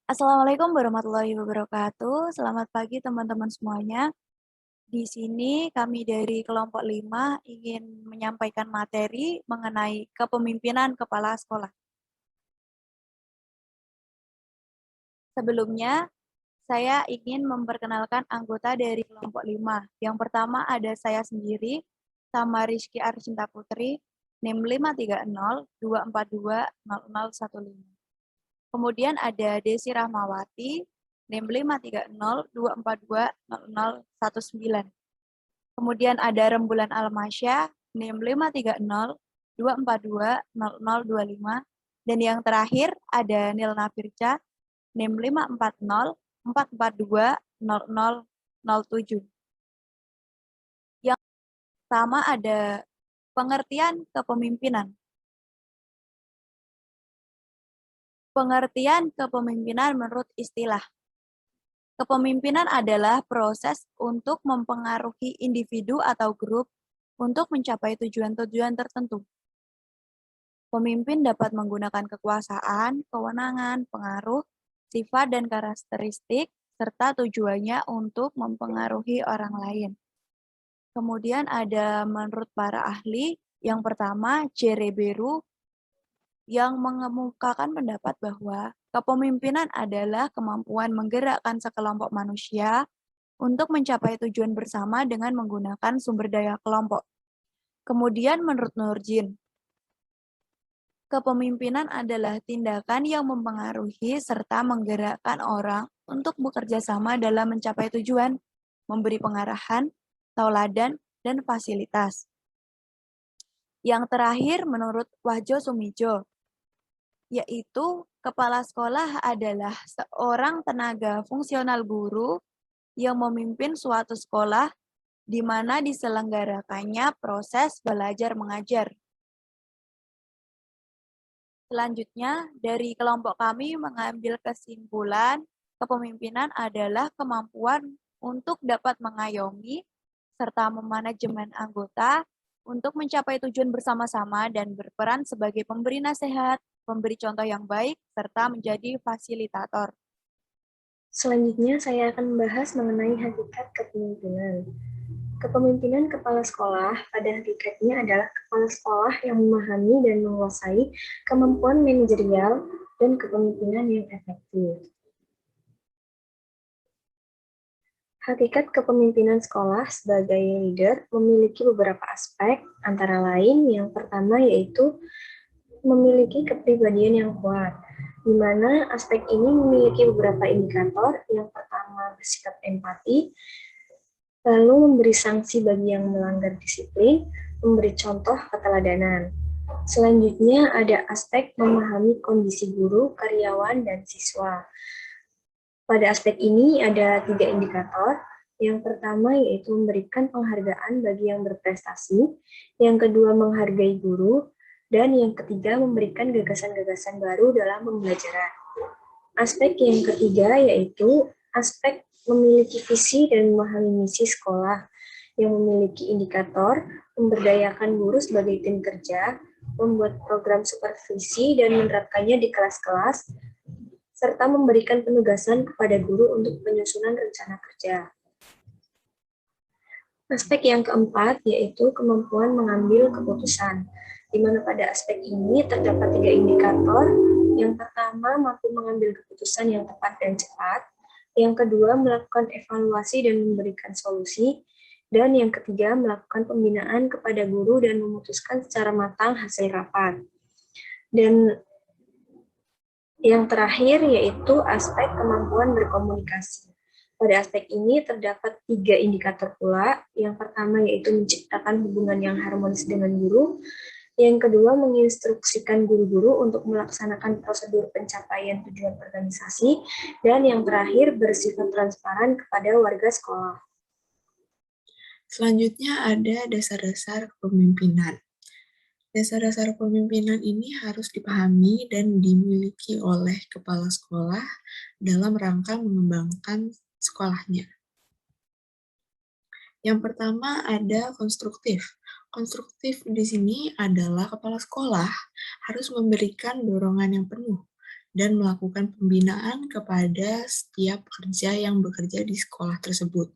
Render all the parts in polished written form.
Assalamualaikum warahmatullahi wabarakatuh. Selamat pagi teman-teman semuanya. Di sini kami dari kelompok 5 ingin menyampaikan materi mengenai kepemimpinan kepala sekolah. Sebelumnya, saya ingin memperkenalkan anggota dari kelompok 5. Yang pertama ada saya sendiri, Tama Rizky Arcinta Putri, NIM 53024200015. Kemudian ada Desi Rahmawati, NIM 53024200019. Kemudian ada Rembulan Almasya, NIM 53024200025. Dan yang terakhir ada Nilna Firja, NIM 54044200007. Yang pertama ada pengertian kepemimpinan. Pengertian kepemimpinan menurut istilah. Kepemimpinan adalah proses untuk mempengaruhi individu atau grup untuk mencapai tujuan-tujuan tertentu. Pemimpin dapat menggunakan kekuasaan, kewenangan, pengaruh, sifat, dan karakteristik, serta tujuannya untuk mempengaruhi orang lain. Kemudian ada menurut para ahli, yang pertama Jereberu, yang mengemukakan pendapat bahwa kepemimpinan adalah kemampuan menggerakkan sekelompok manusia untuk mencapai tujuan bersama dengan menggunakan sumber daya kelompok. Kemudian menurut Nurjin, kepemimpinan adalah tindakan yang mempengaruhi serta menggerakkan orang untuk bekerja sama dalam mencapai tujuan, memberi pengarahan, tauladan, dan fasilitas. Yang terakhir menurut Wahjo Sumijo, yaitu kepala sekolah adalah seorang tenaga fungsional guru yang memimpin suatu sekolah di mana diselenggarakannya proses belajar mengajar. Selanjutnya, dari kelompok kami mengambil kesimpulan kepemimpinan adalah kemampuan untuk dapat mengayomi serta memanajemen anggota untuk mencapai tujuan bersama-sama dan berperan sebagai pemberi nasihat, pemberi contoh yang baik, serta menjadi fasilitator. Selanjutnya, saya akan membahas mengenai hakikat kepemimpinan. Kepemimpinan kepala sekolah pada hakikatnya adalah kepala sekolah yang memahami dan menguasai kemampuan manajerial dan kepemimpinan yang efektif. Hakikat kepemimpinan sekolah sebagai leader memiliki beberapa aspek, antara lain yang pertama yaitu memiliki kepribadian yang kuat, di mana aspek ini memiliki beberapa indikator. Yang pertama bersikap empati, lalu memberi sanksi bagi yang melanggar disiplin, memberi contoh keteladanan. Selanjutnya ada aspek memahami kondisi guru, karyawan, dan siswa. Pada aspek ini ada 3 indikator. Yang pertama yaitu memberikan penghargaan bagi yang berprestasi, yang kedua menghargai guru, dan yang ketiga memberikan gagasan-gagasan baru dalam pembelajaran. Aspek yang ketiga yaitu aspek memiliki visi dan memahami misi sekolah, yang memiliki indikator memberdayakan guru sebagai tim kerja, membuat program supervisi dan menerapkannya di kelas-kelas, serta memberikan penugasan kepada guru untuk penyusunan rencana kerja. Aspek yang keempat yaitu kemampuan mengambil keputusan, di mana pada aspek ini terdapat 3 indikator. Yang pertama, mampu mengambil keputusan yang tepat dan cepat. Yang kedua, melakukan evaluasi dan memberikan solusi. Dan yang ketiga, melakukan pembinaan kepada guru dan memutuskan secara matang hasil rapat. Dan yang terakhir yaitu aspek kemampuan berkomunikasi. Pada aspek ini terdapat 3 indikator pula. Yang pertama yaitu menciptakan hubungan yang harmonis dengan guru. Yang kedua, menginstruksikan guru-guru untuk melaksanakan prosedur pencapaian tujuan organisasi. Dan yang terakhir, bersifat transparan kepada warga sekolah. Selanjutnya ada dasar-dasar kepemimpinan. Dasar-dasar kepemimpinan ini harus dipahami dan dimiliki oleh kepala sekolah dalam rangka mengembangkan sekolahnya. Yang pertama ada konstruktif. Konstruktif di sini adalah kepala sekolah harus memberikan dorongan yang penuh dan melakukan pembinaan kepada setiap pekerja yang bekerja di sekolah tersebut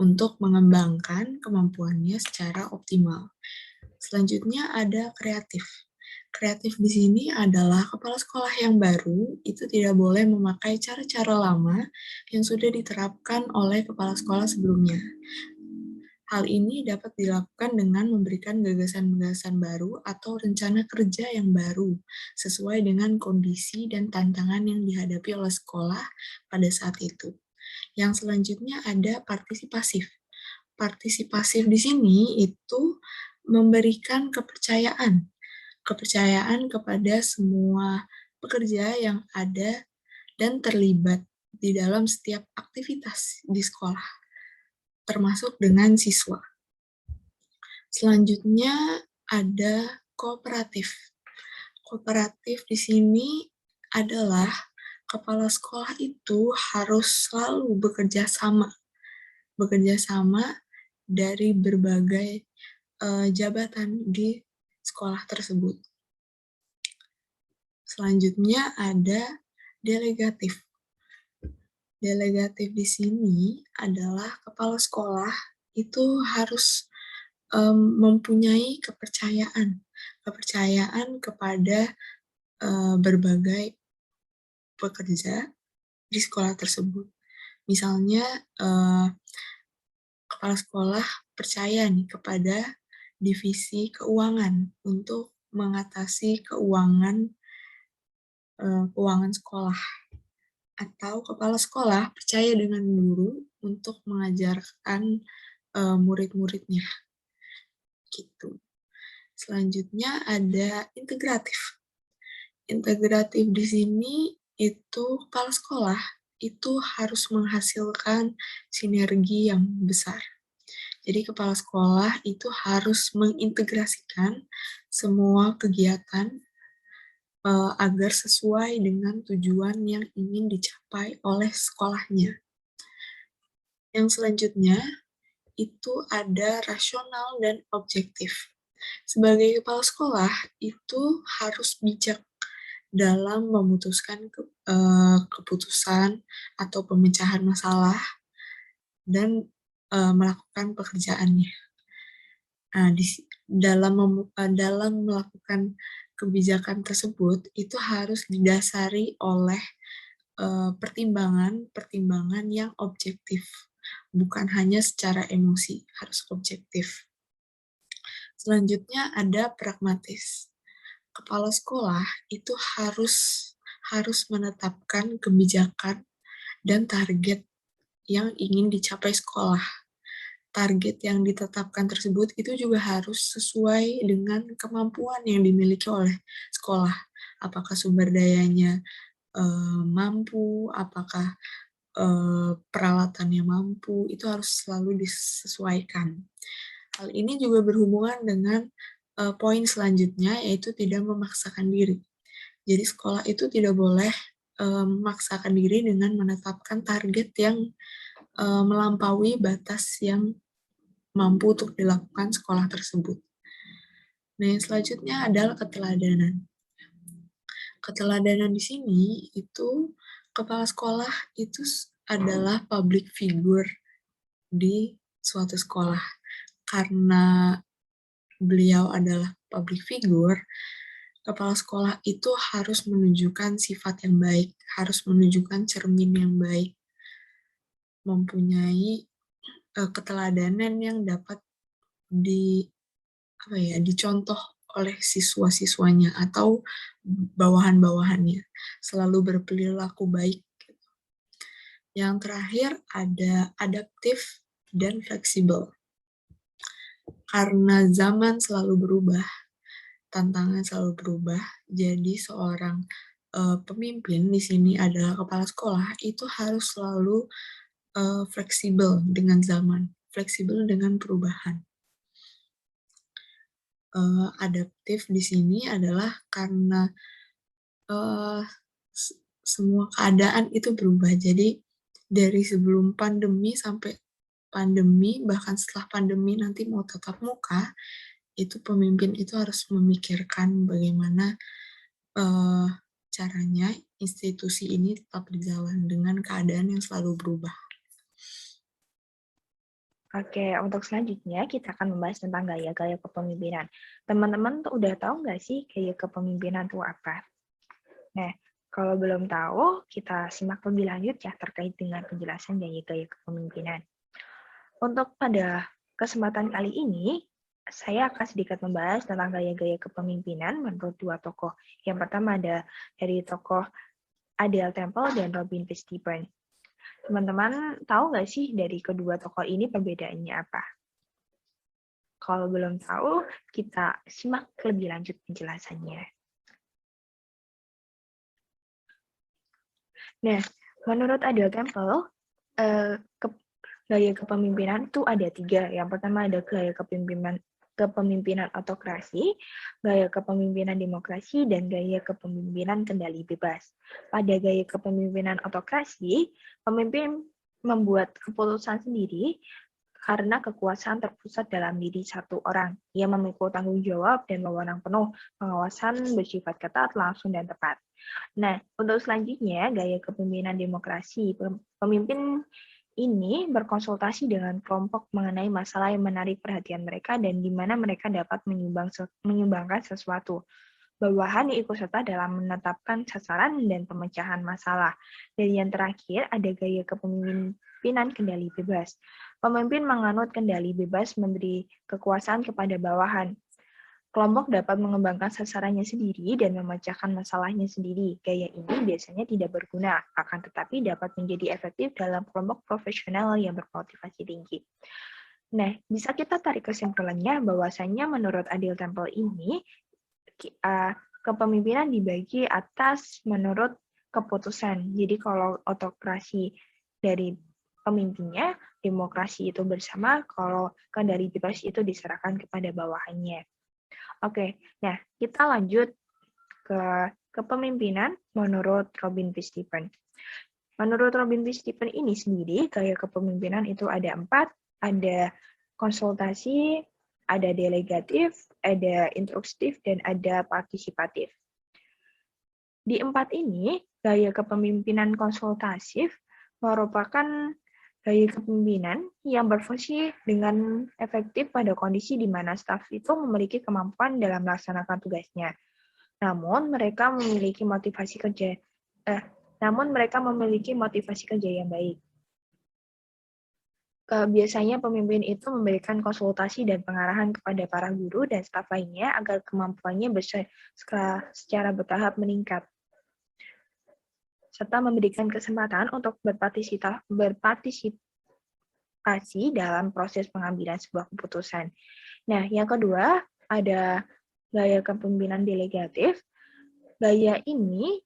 untuk mengembangkan kemampuannya secara optimal. Selanjutnya ada kreatif. Kreatif di sini adalah kepala sekolah yang baru itu tidak boleh memakai cara-cara lama yang sudah diterapkan oleh kepala sekolah sebelumnya. Hal ini dapat dilakukan dengan memberikan gagasan-gagasan baru atau rencana kerja yang baru sesuai dengan kondisi dan tantangan yang dihadapi oleh sekolah pada saat itu. Yang selanjutnya ada partisipasif. Partisipasif di sini itu memberikan kepercayaan kepada semua pekerja yang ada dan terlibat di dalam setiap aktivitas di sekolah, termasuk dengan siswa. Selanjutnya ada kooperatif. Kooperatif di sini adalah kepala sekolah itu harus selalu bekerja sama dari berbagai jabatan di sekolah tersebut. Selanjutnya ada delegatif. Delegatif di sini adalah kepala sekolah itu harus mempunyai kepercayaan kepada berbagai pekerja di sekolah tersebut. Misalnya kepala sekolah percaya nih kepada divisi keuangan untuk mengatasi keuangan sekolah, atau kepala sekolah percaya dengan guru untuk mengajarkan murid-muridnya gitu. Selanjutnya ada integratif. Integratif di sini itu kepala sekolah itu harus menghasilkan sinergi yang besar. Jadi kepala sekolah itu harus mengintegrasikan semua kegiatan agar sesuai dengan tujuan yang ingin dicapai oleh sekolahnya. Yang selanjutnya itu ada rasional dan objektif. Sebagai kepala sekolah itu harus bijak dalam memutuskan keputusan atau pemecahan masalah dan melakukan pekerjaannya. Nah, dalam melakukan kebijakan tersebut itu harus didasari oleh pertimbangan yang objektif, bukan hanya secara emosi, harus objektif. Selanjutnya ada pragmatis. Kepala sekolah itu harus menetapkan kebijakan dan target yang ingin dicapai sekolah. Target yang ditetapkan tersebut itu juga harus sesuai dengan kemampuan yang dimiliki oleh sekolah. Apakah sumber dayanya mampu, apakah peralatannya mampu, itu harus selalu disesuaikan. Hal ini juga berhubungan dengan poin selanjutnya, yaitu tidak memaksakan diri. Jadi sekolah itu tidak boleh memaksakan diri dengan menetapkan target yang melampaui batas yang mampu untuk dilakukan sekolah tersebut. Nah, yang selanjutnya adalah keteladanan. Keteladanan di sini itu kepala sekolah itu adalah public figure di suatu sekolah. Karena beliau adalah public figure, kepala sekolah itu harus menunjukkan sifat yang baik, harus menunjukkan cermin yang baik, mempunyai keteladanan yang dapat dicontoh oleh siswa-siswanya atau bawahan-bawahannya, selalu berperilaku baik. Yang terakhir ada adaptif dan fleksibel. Karena zaman selalu berubah, tantangan selalu berubah, jadi seorang pemimpin di sini adalah kepala sekolah itu harus selalu fleksibel dengan zaman, fleksibel dengan perubahan. Adaptif di sini adalah karena semua keadaan itu berubah. Jadi dari sebelum pandemi sampai pandemi, bahkan setelah pandemi nanti mau tatap muka, itu pemimpin itu harus memikirkan bagaimana cara caranya institusi ini tetap berjalan dengan keadaan yang selalu berubah. Oke, untuk selanjutnya kita akan membahas tentang gaya-gaya kepemimpinan. Teman-teman tuh udah tahu nggak sih gaya kepemimpinan itu apa? Nah, kalau belum tahu, kita simak lebih lanjut ya terkait dengan penjelasan gaya-gaya kepemimpinan. Untuk pada kesempatan kali ini, saya akan sedikit membahas tentang gaya-gaya kepemimpinan menurut dua tokoh. Yang pertama ada dari tokoh Adele Temple dan Robin P. Stephen. Teman-teman tahu nggak sih dari kedua tokoh ini perbedaannya apa? Kalau belum tahu, kita simak lebih lanjut penjelasannya. Nah, menurut Adele Temple, gaya kepemimpinan itu ada 3. Yang pertama ada gaya kepemimpinan autokrasi, gaya kepemimpinan demokrasi, dan gaya kepemimpinan kendali bebas. Pada gaya kepemimpinan autokrasi, pemimpin membuat keputusan sendiri karena kekuasaan terpusat dalam diri satu orang. Ia memikul tanggung jawab dan wewenang penuh, pengawasan bersifat ketat, langsung, dan tepat. Nah, untuk selanjutnya, gaya kepemimpinan demokrasi. Pemimpin ini berkonsultasi dengan kelompok mengenai masalah yang menarik perhatian mereka dan di mana mereka dapat menyumbangkan sesuatu. Bawahan ikut serta dalam menetapkan sasaran dan pemecahan masalah. Dan yang terakhir, ada gaya kepemimpinan kendali bebas. Pemimpin menganut kendali bebas memberi kekuasaan kepada bawahan. Kelompok dapat mengembangkan sasarannya sendiri dan memecahkan masalahnya sendiri. Gaya ini biasanya tidak berguna, akan tetapi dapat menjadi efektif dalam kelompok profesional yang bermotivasi tinggi. Nah, bisa kita tarik kesimpulannya bahwasannya menurut Adele Temple ini, kepemimpinan dibagi atas menurut keputusan. Jadi kalau autokrasi dari pemimpinnya, demokrasi itu bersama, kalau kendali bebas itu diserahkan kepada bawahannya. Oke, nah kita lanjut ke kepemimpinan menurut Robin P. Stephen. Menurut Robin P. Stephen ini sendiri, gaya kepemimpinan itu ada 4, ada konsultasi, ada delegatif, ada instruktif, dan ada partisipatif. Di 4 ini, gaya kepemimpinan konsultatif merupakan gaya kepemimpinan yang berfungsi dengan efektif pada kondisi di mana staf itu memiliki kemampuan dalam melaksanakan tugasnya. Namun mereka memiliki motivasi kerja yang baik. Biasanya pemimpin itu memberikan konsultasi dan pengarahan kepada para guru dan staf lainnya agar kemampuannya secara bertahap meningkat, serta memberikan kesempatan untuk berpartisipasi dalam proses pengambilan sebuah keputusan. Nah, yang kedua, ada gaya kepemimpinan delegatif. Gaya ini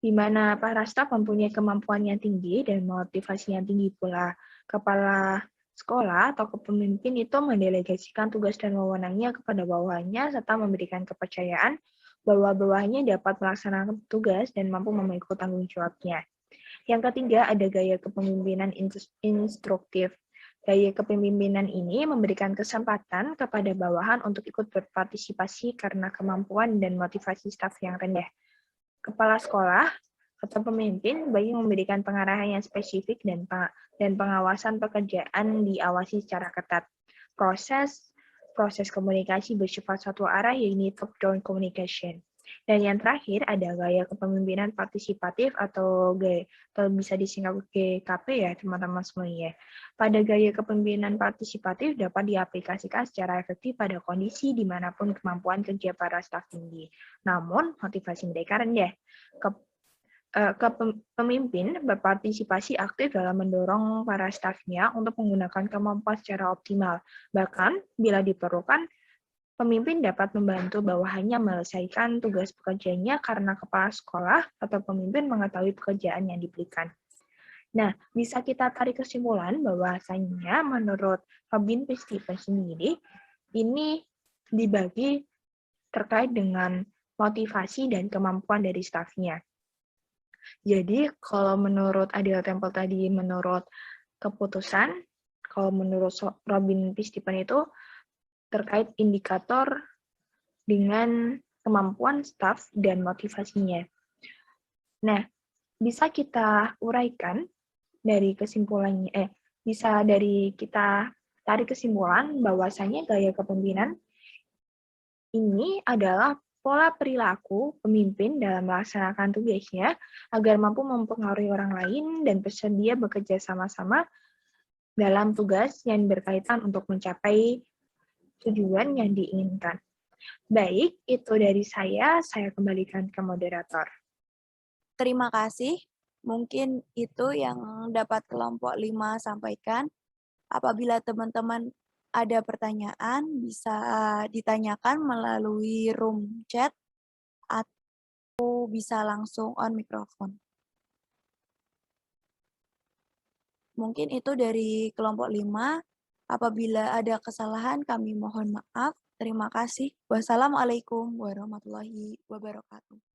di mana para staf mempunyai kemampuan yang tinggi dan motivasi yang tinggi pula. Kepala sekolah atau kepemimpin itu mendelegasikan tugas dan wewenangnya kepada bawahannya serta memberikan kepercayaan bahwa bawahannya dapat melaksanakan tugas dan mampu memikul tanggung jawabnya. Yang ketiga, ada gaya kepemimpinan instruktif. Gaya kepemimpinan ini memberikan kesempatan kepada bawahan untuk ikut berpartisipasi karena kemampuan dan motivasi staf yang rendah. Kepala sekolah atau pemimpin bagi memberikan pengarahan yang spesifik dan pengawasan pekerjaan diawasi secara ketat. Proses komunikasi bersifat satu arah, yaitu top-down communication. Dan yang terakhir ada gaya kepemimpinan partisipatif atau bisa disingkat GKP ya teman-teman semuanya. Pada gaya kepemimpinan partisipatif dapat diaplikasikan secara efektif pada kondisi dimanapun kemampuan kerja para staf tinggi. Namun motivasi mereka rendah. Pemimpin berpartisipasi aktif dalam mendorong para stafnya untuk menggunakan kemampuan secara optimal. Bahkan bila diperlukan, pemimpin dapat membantu bawahannya menyelesaikan tugas pekerjaannya karena kepala sekolah atau pemimpin mengetahui pekerjaan yang diberikan. Nah, bisa kita tarik kesimpulan bahwasanya menurut Robin P. Stephen sendiri, ini dibagi terkait dengan motivasi dan kemampuan dari stafnya. Jadi, kalau menurut Adele Temple tadi menurut keputusan, kalau menurut Robin P. Stephen itu terkait indikator dengan kemampuan staf dan motivasinya. Nah, bisa kita uraikan dari kesimpulannya, bisa dari kita tarik kesimpulan bahwasanya gaya kepemimpinan ini adalah pola perilaku pemimpin dalam melaksanakan tugasnya agar mampu mempengaruhi orang lain dan bersedia bekerja sama-sama dalam tugas yang berkaitan untuk mencapai tujuan yang diinginkan. Baik, itu dari saya kembalikan ke moderator. Terima kasih. Mungkin itu yang dapat kelompok 5 sampaikan. Apabila teman-teman ada pertanyaan, bisa ditanyakan melalui room chat atau bisa langsung on mikrofon. Mungkin itu dari kelompok 5. Apabila ada kesalahan, kami mohon maaf. Terima kasih. Wassalamualaikum warahmatullahi wabarakatuh.